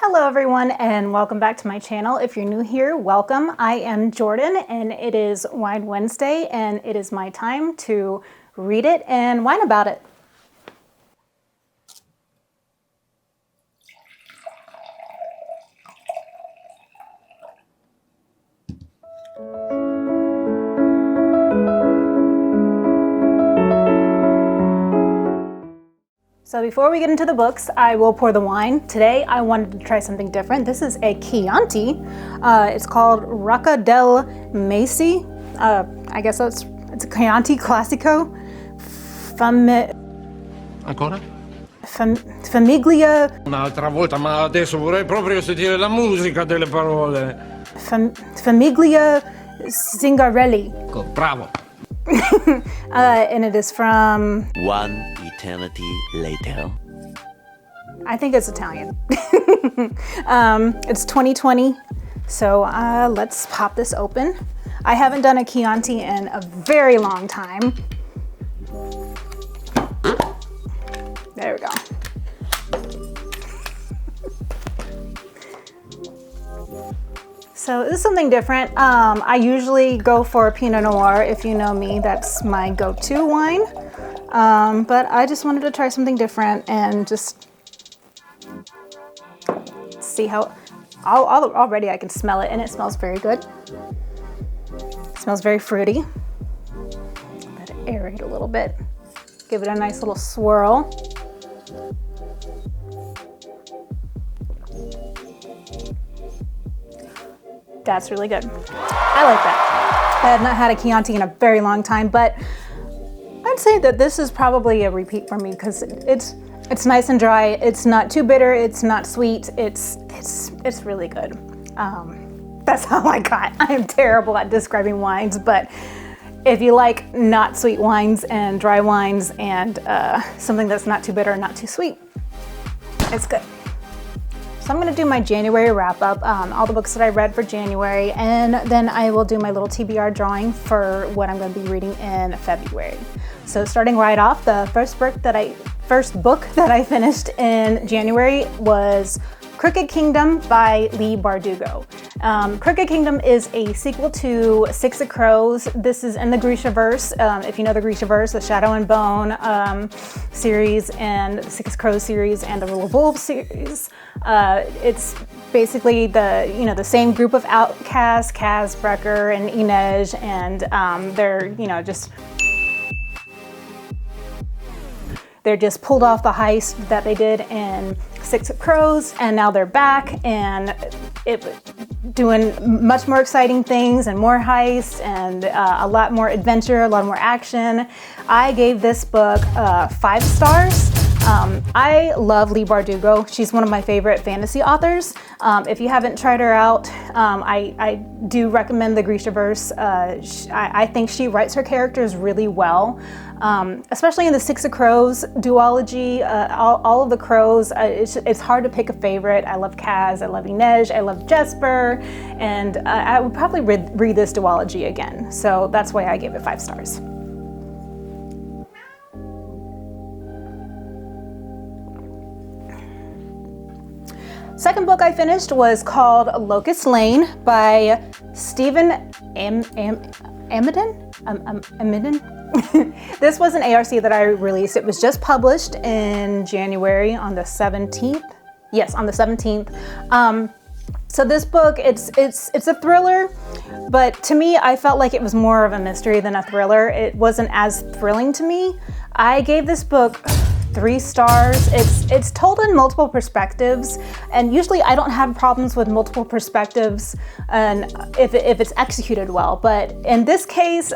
Hello everyone and welcome back to my channel. If you're new here, welcome. I am Jordan and it is Wine Wednesday and it is my time to read it and whine about it. So before we get into the books, I will pour the wine. Today I wanted to try something different. This is a Chianti. It's called Rocca del Mesi. I guess it's a Chianti Classico. Ancora? Famiglia. Un'altra volta, ma adesso vorrei proprio sentire la musica delle parole. Famiglia Zingarelli. Bravo. And it is from... One eternity later. I think it's Italian. It's 2020, so let's pop this open. I haven't done a Chianti in a very long time. There we go. So this is something different. I usually go for Pinot Noir. If you know me, that's my go-to wine. But I just wanted to try something different and just see how, already I can smell it and it smells very good. It smells very fruity. Let it aerate a little bit. Give it a nice little swirl. That's really good. I like that. I have not had a Chianti in a very long time, but I'd say that this is probably a repeat for me because it's nice and dry. It's not too bitter. It's not sweet. It's really good. That's all I got. I am terrible at describing wines, but if you like not sweet wines and dry wines and something that's not too bitter and not too sweet, it's good. So I'm going to do my January wrap up, all the books that I read for January, and then I will do my little TBR drawing for what I'm going to be reading in February. So starting right off, the first book that I finished in January was Crooked Kingdom by Leigh Bardugo. Crooked Kingdom is a sequel to Six of Crows. This is in the Grishaverse. If you know the Grishaverse, the Shadow and Bone series and the Six of Crows series and the Rule of Wolves series. It's basically the same group of outcasts, Kaz, Brecker, and Inej, and they're just pulled off the heist that they did in Six of Crows, and now they're back and doing much more exciting things and more heists and a lot more adventure, a lot more action. I gave this book 5 stars. I love Leigh Bardugo. She's one of my favorite fantasy authors. If you haven't tried her out, I do recommend the Grishaverse. I think she writes her characters really well, especially in the Six of Crows duology. All of the crows, it's hard to pick a favorite. I love Kaz, I love Inej, I love Jesper, and I would probably read this duology again. So that's why I gave it 5 stars. Second book I finished was called Locust Lane by Stephen Amidon. This was an ARC that I released. It was just published in January on the 17th. Yes, on the 17th. So this book, it's a thriller, but to me, I felt like it was more of a mystery than a thriller. It wasn't as thrilling to me. I gave this book 3 stars. It's told in multiple perspectives, and usually I don't have problems with multiple perspectives and if it's executed well, but in this case,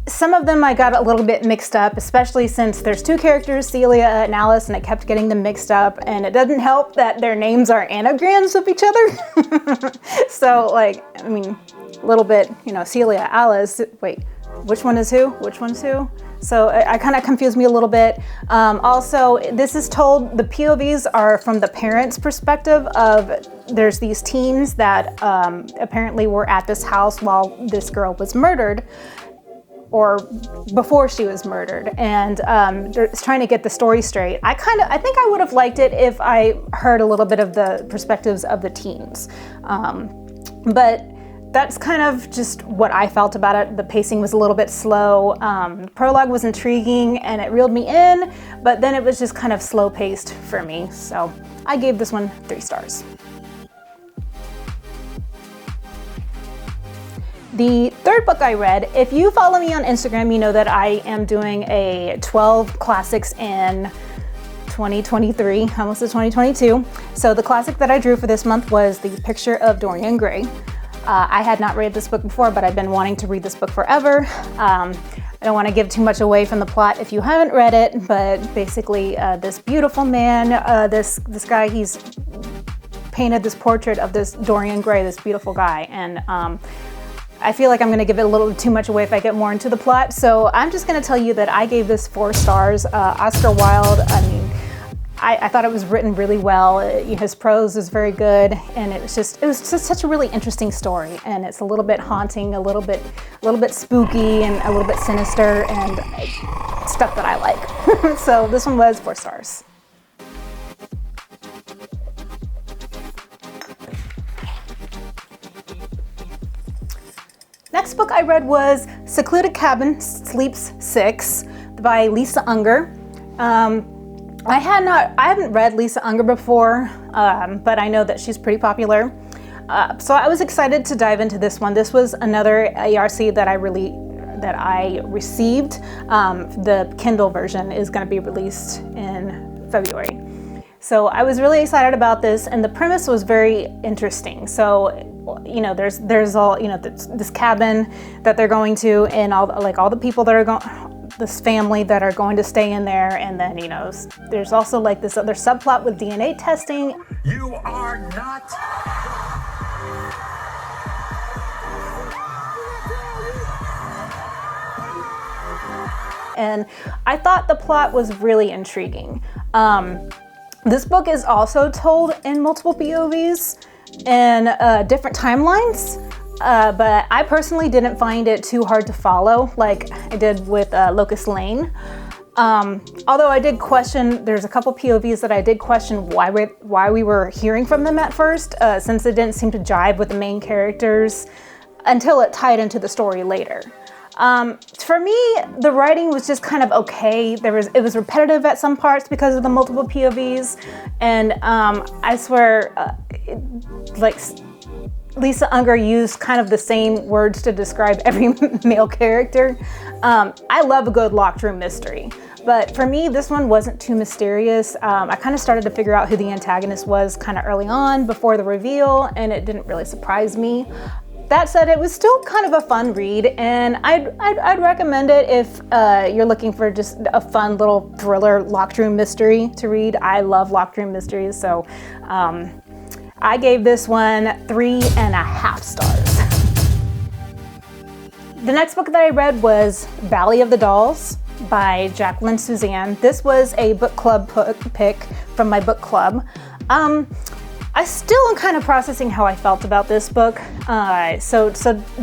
some of them I got a little bit mixed up, especially since there's 2 characters, Celia and Alice, and I kept getting them mixed up, and it doesn't help that their names are anagrams of each other. So a little bit, Celia, Alice, wait, which one is who? Which one's who? So I kind of confused me a little bit. Also, this is told, the POVs are from the parents' perspective of, there's these teens that apparently were at this house while this girl was murdered. or before she was murdered, and trying to get the story straight. I think I would have liked it if I heard a little bit of the perspectives of the teens, but that's kind of just what I felt about it. The pacing was a little bit slow. The prologue was intriguing and it reeled me in, but then it was just kind of slow paced for me. So I gave this one 3 stars. The third book I read, if you follow me on Instagram, you know that I am doing a 12 classics in 2023, almost to 2022. So the classic that I drew for this month was The Picture of Dorian Gray. I had not read this book before, but I've been wanting to read this book forever. I don't want to give too much away from the plot if you haven't read it, but basically this beautiful man, this guy, he's painted this portrait of this Dorian Gray, this beautiful guy, and I feel like I'm going to give it a little too much away if I get more into the plot, so I'm just going to tell you that I gave this 4 stars. Oscar Wilde, I mean, I thought it was written really well. His prose is very good, and it was just such a really interesting story, and it's a little bit haunting, a little bit spooky, and a little bit sinister, and stuff that I like. So this one was 4 stars. Next book I read was Secluded Cabin Sleeps 6 by Lisa Unger. I haven't read Lisa Unger before, but I know that she's pretty popular. So I was excited to dive into this one. This was another ARC that I received. The Kindle version is going to be released in February. So I was really excited about this, and the premise was very interesting. So, there's all, this cabin that they're going to, and all the people that are going, this family that are going to stay in there, and then, there's also like this other subplot with DNA testing. You are not. And I thought the plot was really intriguing. This book is also told in multiple POVs and different timelines, but I personally didn't find it too hard to follow like I did with Locust Lane. Although I did question, there's a couple POVs that I did question why we were hearing from them at first, since it didn't seem to jive with the main characters until it tied into the story later. For me, the writing was just kind of okay. It was repetitive at some parts because of the multiple POVs, and I swear, Lisa Unger used kind of the same words to describe every male character. I love a good locked room mystery, but for me, this one wasn't too mysterious. I kind of started to figure out who the antagonist was kind of early on before the reveal, and it didn't really surprise me. That said, it was still kind of a fun read, and I'd recommend it if you're looking for just a fun little thriller locked room mystery to read. I love locked room mysteries, so I gave this one 3.5 stars. The next book that I read was Valley of the Dolls by Jacqueline Suzanne. This was a book club pick from my book club. I still am kind of processing how I felt about this book. So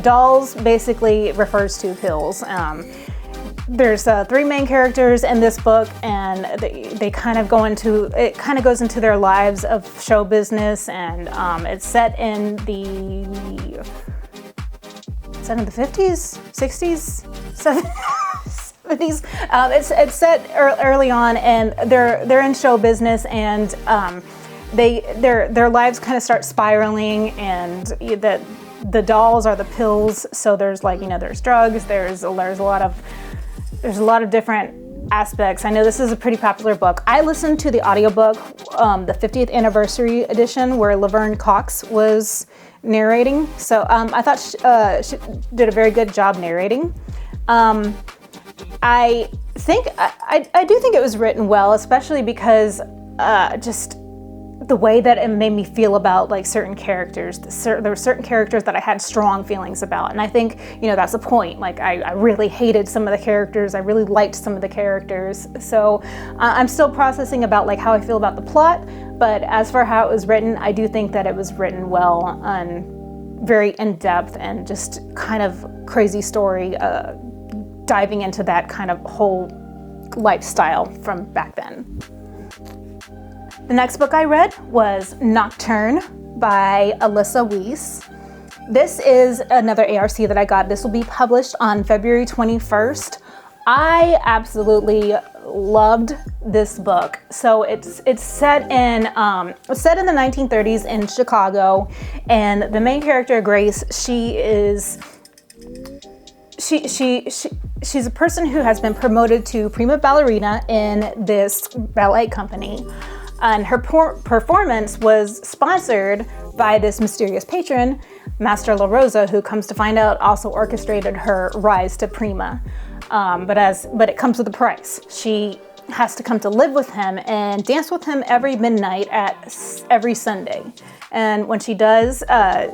dolls basically refers to pills. There's 3 main characters in this book, and it kind of goes into their lives of show business, and it's set in the 50s, 60s, 70s. It's set early on, and they're in show business, and their lives kind of start spiraling, and the dolls are the pills. So there's there's drugs, there's a lot of different aspects. I know this is a pretty popular book. I listened to the audiobook, the 50th anniversary edition, where Laverne Cox was narrating. So I thought she did a very good job narrating. I do think it was written well, especially because just the way that it made me feel about like certain characters. There were certain characters that I had strong feelings about, and I think that's the point. Like I really hated some of the characters. I really liked some of the characters. So I'm still processing about like how I feel about the plot. But as for how it was written, I do think that it was written well and very in depth, and just kind of crazy story. diving into that kind of whole lifestyle from back then. The next book I read was Nocturne by Alyssa Weiss. This is another ARC that I got. This will be published on February 21st. I absolutely loved this book. So it's set in the 1930s in Chicago, and the main character, Grace, she's a person who has been promoted to prima ballerina in this ballet company. And her performance was sponsored by this mysterious patron, Master La Rosa, who comes to find out also orchestrated her rise to prima. But it comes with a price. She has to come to live with him and dance with him every midnight every Sunday. And when she does,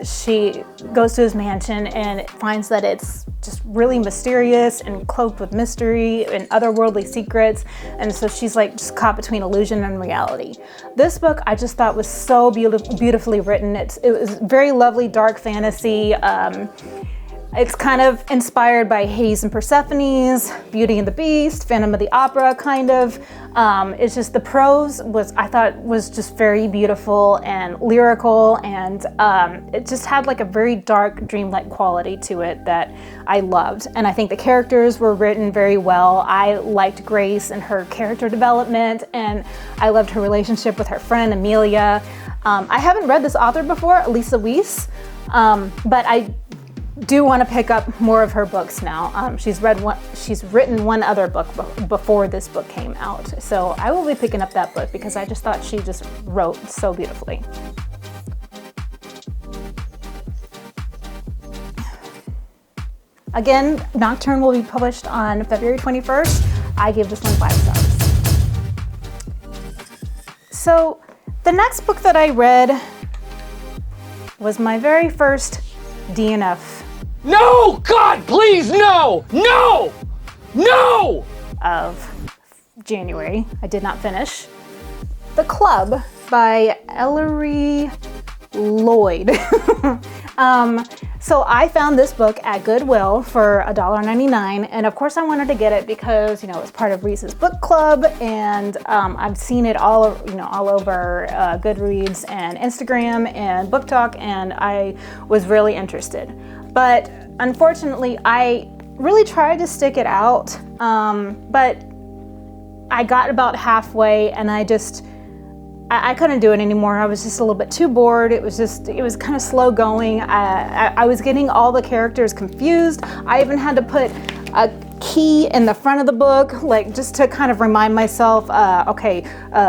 she goes to his mansion and finds that it's just really mysterious and cloaked with mystery and otherworldly secrets. And so she's like just caught between illusion and reality. This book I just thought was so beautifully written. It was very lovely, dark fantasy. It's kind of inspired by Hades and Persephone's, Beauty and the Beast, Phantom of the Opera, kind of. It's just the prose I thought was just very beautiful and lyrical, and it just had like a very dark, dreamlike quality to it that I loved. And I think the characters were written very well. I liked Grace and her character development, and I loved her relationship with her friend Amelia. I haven't read this author before, Alyssa Weiss, but I do want to pick up more of her books now. She's written one other book before this book came out. So I will be picking up that book because I just thought she just wrote so beautifully. Again, Nocturne will be published on February 21st. I gave this one 5 stars. So the next book that I read was my very first DNF. No! God, please, no! No! No! Of January. I did not finish. The Club by Ellery Lloyd. So I found this book at Goodwill for $1.99, and of course I wanted to get it because it's part of Reese's book club, and I've seen it all over Goodreads and Instagram and Book Talk, and I was really interested. But unfortunately, I really tried to stick it out, but I got about halfway and I couldn't do it anymore. I was just a little bit too bored. It was kind of slow going. I was getting all the characters confused. I even had to put a key in the front of the book, like just to kind of remind myself,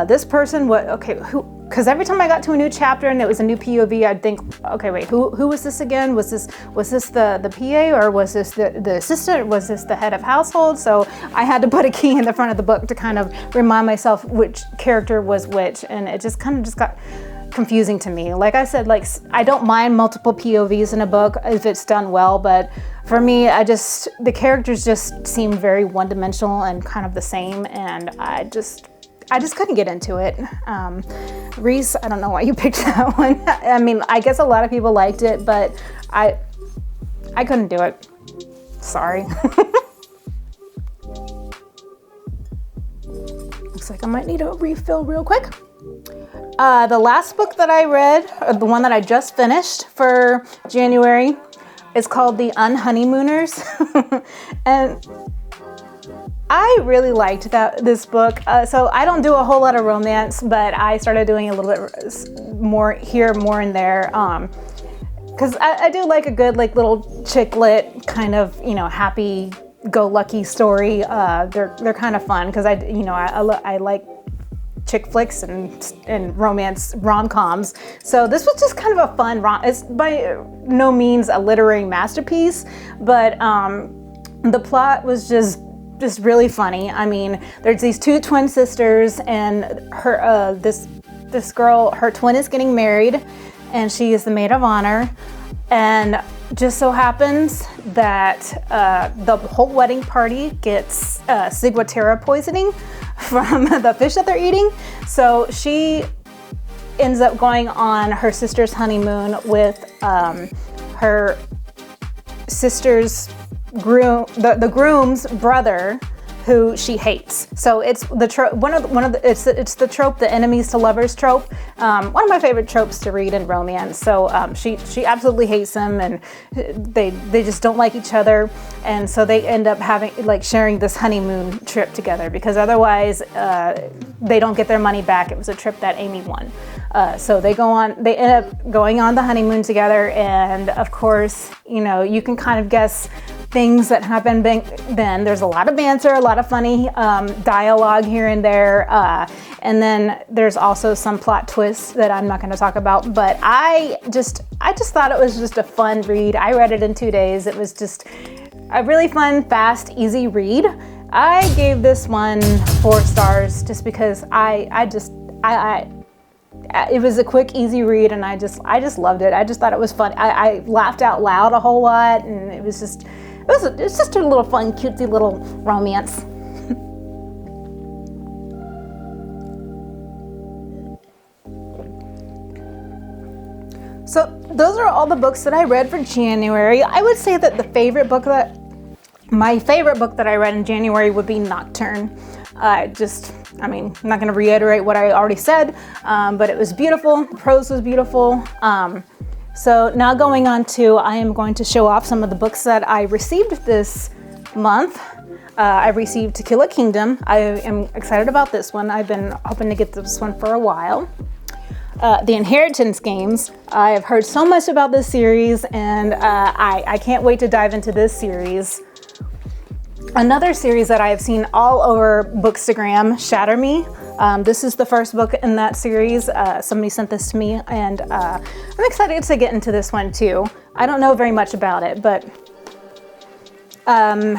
this person, who? Because every time I got to a new chapter and it was a new POV, I'd think, okay, wait, who was this again? Was this the PA, or was this the assistant? Was this the head of household? So I had to put a key in the front of the book to kind of remind myself which character was which, and it just kind of got confusing to me. Like I said, I don't mind multiple POVs in a book if it's done well, but for me, the characters just seemed very one-dimensional and kind of the same, and I just couldn't get into it. Reese, I don't know why you picked that one. I mean, I guess a lot of people liked it, but I couldn't do it. Sorry. Looks like I might need a refill real quick. The last book that I read, or the one that I just finished for January, is called The Unhoneymooners. And I really liked this book. So I don't do a whole lot of romance, but I started doing a little bit more here, more in there. Because I do like a good little chick lit kind of happy-go-lucky story. They're kind of fun because I like chick flicks and romance rom-coms. So this was just kind of a fun it's by no means a literary masterpiece, but the plot was just really funny. I mean, there's these two twin sisters, and her this girl, her twin is getting married, and she is the maid of honor. And just so happens that the whole wedding party gets ciguatera poisoning from the fish that they're eating. So she ends up going on her sister's honeymoon with her sister's the groom's brother who she hates. So it's the it's the trope, the enemies to lovers trope. One of my favorite tropes to read in romance. So she absolutely hates him, and they just don't like each other, and so they end up sharing this honeymoon trip together, because otherwise they don't get their money back. It was a trip that Amy won. So they end up going on the honeymoon together, and of course, you can kind of guess things that happen then. There's a lot of banter, a lot of funny dialogue here and there, and then there's also some plot twists that I'm not going to talk about, but I just thought it was just a fun read. I read it in 2 days. It was just a really fun, fast, easy read. I gave this one 4 stars just because it was a quick, easy read, and I just loved it. I just thought it was fun. I laughed out loud a whole lot, and it's just a little fun, cutesy little romance. So those are all the books that I read for January. I would say that my favorite book that I read in January would be Nocturne. I'm not going to reiterate what I already said, but it was beautiful. The prose was beautiful. So now going on to, I am going to show off some of the books that I received this month. I received To Kill a Kingdom. I am excited about this one. I've been hoping to get this one for a while. The Inheritance Games. I have heard so much about this series, and I can't wait to dive into this series. Another series that I have seen all over Bookstagram, Shatter Me. This is the first book in that series. Somebody sent this to me, and I'm excited to get into this one too. I don't know very much about it, but A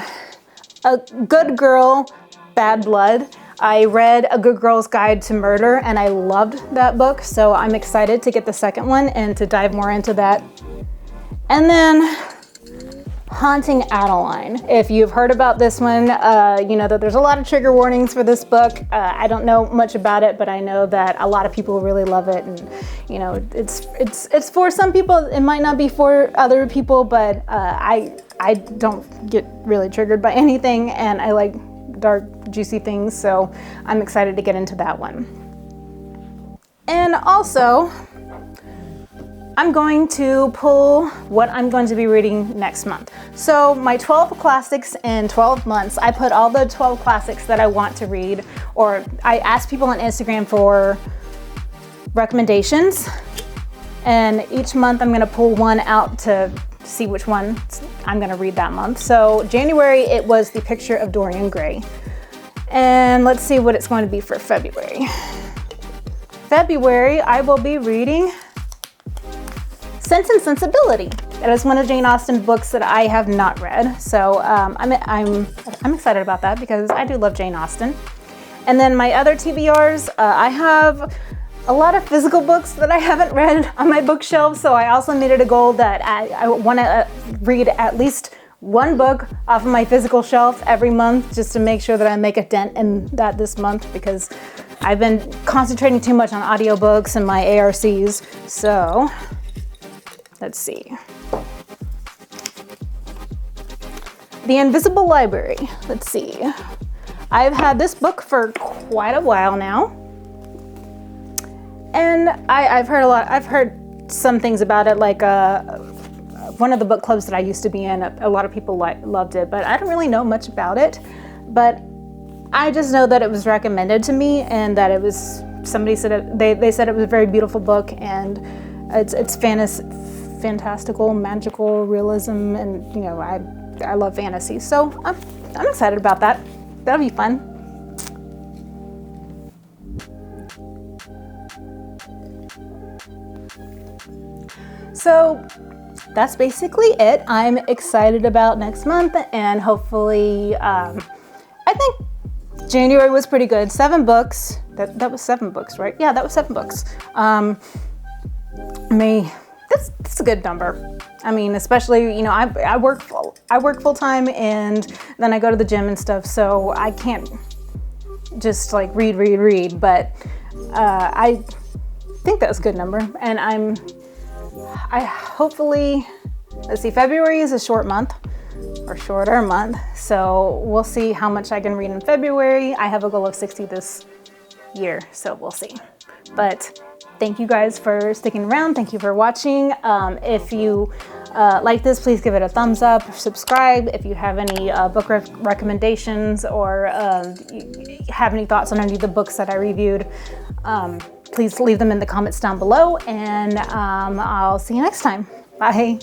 Good Girl, Bad Blood. I read A Good Girl's Guide to Murder, and I loved that book, so I'm excited to get the second one and to dive more into that. And then Haunting Adeline. If you've heard about this one, you know that there's a lot of trigger warnings for this book. I don't know much about it, but I know that a lot of people really love it, and it's for some people. It might not be for other people, but I don't get really triggered by anything, and I like dark, juicy things, so I'm excited to get into that one. And also, I'm going to pull what I'm going to be reading next month. So my 12 classics in 12 months, I put all the 12 classics that I want to read, or I asked people on Instagram for recommendations, and each month I'm gonna pull one out to see which one I'm gonna read that month. So January, it was The Picture of Dorian Gray. And let's see what it's going to be for February. February, I will be reading Sense and Sensibility. That is one of Jane Austen's books that I have not read. So I'm excited about that because I do love Jane Austen. And then my other TBRs, I have a lot of physical books that I haven't read on my bookshelf, so I also made it a goal that I want to read at least one book off of my physical shelf every month, just to make sure that I make a dent in that this month, because I've been concentrating too much on audiobooks and my ARCs. So let's see. The Invisible Library. Let's see. I've had this book for quite a while now, and I've heard some things about it, like one of the book clubs that I used to be in, a lot of people loved it, but I don't really know much about it. But I just know that it was recommended to me, and that it was, somebody said they said it was a very beautiful book, and it's fantastical, magical realism, and I love fantasy, so I'm excited about that. That'll be fun. So that's basically it. I'm excited about next month, and hopefully, I think January was pretty good. 7 books. That was 7 books, right? Yeah, that was 7 books. That's a good number. I mean, especially, I work full time, and then I go to the gym and stuff, so I can't just like read. But I think that was a good number, and hopefully, let's see, February is a short month. or shorter month. So we'll see how much I can read in February. I have a goal of 60 this year, so we'll see. But thank you guys for sticking around. Thank you for watching. If you like this, please give it a thumbs up, subscribe. If you have any book recommendations or have any thoughts on any of the books that I reviewed, please leave them in the comments down below, and I'll see you next time. Bye.